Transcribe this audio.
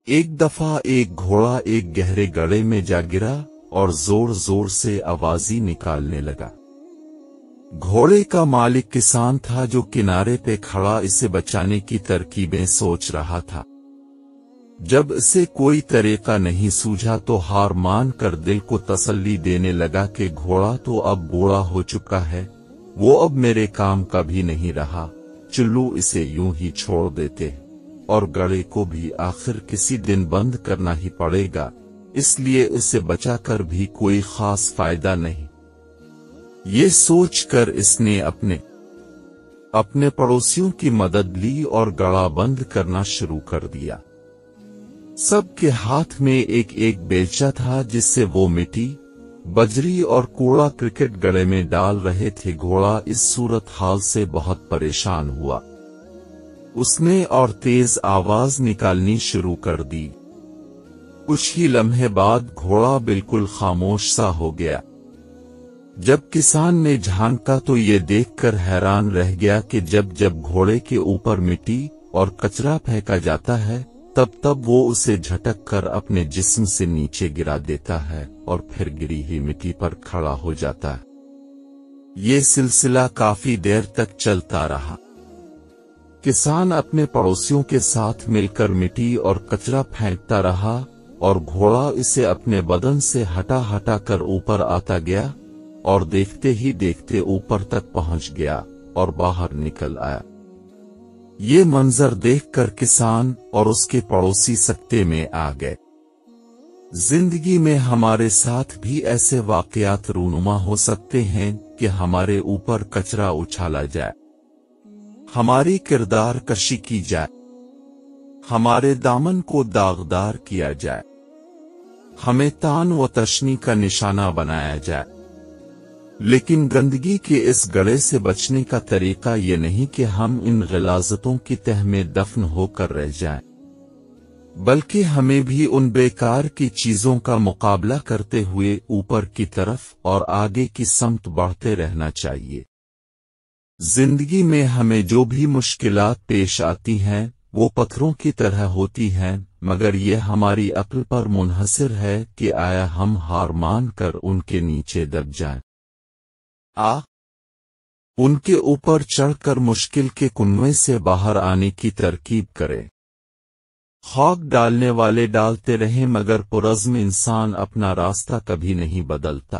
ایک دفعہ ایک گھوڑا ایک گہرے گڑھے میں جا گرا اور زور زور سے آوازیں نکالنے لگا۔ گھوڑے کا مالک کسان تھا جو کنارے پہ کھڑا اسے بچانے کی ترکیبیں سوچ رہا تھا۔ جب اسے کوئی طریقہ نہیں سوجھا تو ہار مان کر دل کو تسلی دینے لگا کہ گھوڑا تو اب بوڑھا ہو چکا ہے، وہ اب میرے کام کا بھی نہیں رہا، چلو اسے یوں ہی چھوڑ دیتے، اور گڑھے کو بھی آخر کسی دن بند کرنا ہی پڑے گا، اس لیے اسے بچا کر بھی کوئی خاص فائدہ نہیں۔ یہ سوچ کر اس نے اپنے پڑوسیوں کی مدد لی اور گڑھا بند کرنا شروع کر دیا۔ سب کے ہاتھ میں ایک ایک بیلچہ تھا جس سے وہ مٹی، بجری اور کوڑا کرکٹ گڑھے میں ڈال رہے تھے۔ گھوڑا اس صورتحال سے بہت پریشان ہوا۔ اس نے اور تیز آواز نکالنی شروع کر دی۔ کچھ ہی لمحے بعد گھوڑا بالکل خاموش سا ہو گیا۔ جب کسان نے جھانکا تو یہ دیکھ کر حیران رہ گیا کہ جب گھوڑے کے اوپر مٹی اور کچرا پھینکا جاتا ہے تب وہ اسے جھٹک کر اپنے جسم سے نیچے گرا دیتا ہے اور پھر گری ہوئی مٹی پر کھڑا ہو جاتا ہے۔ یہ سلسلہ کافی دیر تک چلتا رہا۔ کسان اپنے پڑوسیوں کے ساتھ مل کر مٹی اور کچرا پھینکتا رہا اور گھوڑا اسے اپنے بدن سے ہٹا کر اوپر آتا گیا اور دیکھتے ہی دیکھتے اوپر تک پہنچ گیا اور باہر نکل آیا۔ یہ منظر دیکھ کر کسان اور اس کے پڑوسی سکتے میں آ گئے۔ زندگی میں ہمارے ساتھ بھی ایسے واقعات رونما ہو سکتے ہیں کہ ہمارے اوپر کچرا اچھالا جائے، ہماری کردار کشی کی جائے، ہمارے دامن کو داغدار کیا جائے، ہمیں تان و تشنی کا نشانہ بنایا جائے۔ لیکن گندگی کے اس گڑھے سے بچنے کا طریقہ یہ نہیں کہ ہم ان غلاظتوں کی تہ میں دفن ہو کر رہ جائیں، بلکہ ہمیں بھی ان بیکار کی چیزوں کا مقابلہ کرتے ہوئے اوپر کی طرف اور آگے کی سمت بڑھتے رہنا چاہیے۔ زندگی میں ہمیں جو بھی مشکلات پیش آتی ہیں وہ پتھروں کی طرح ہوتی ہیں، مگر یہ ہماری عقل پر منحصر ہے کہ آیا ہم ہار مان کر ان کے نیچے دب جائیں، ان کے اوپر چڑھ کر مشکل کے کنویں سے باہر آنے کی ترکیب کریں۔ خاک ڈالنے والے ڈالتے رہیں مگر پرعزم انسان اپنا راستہ کبھی نہیں بدلتا۔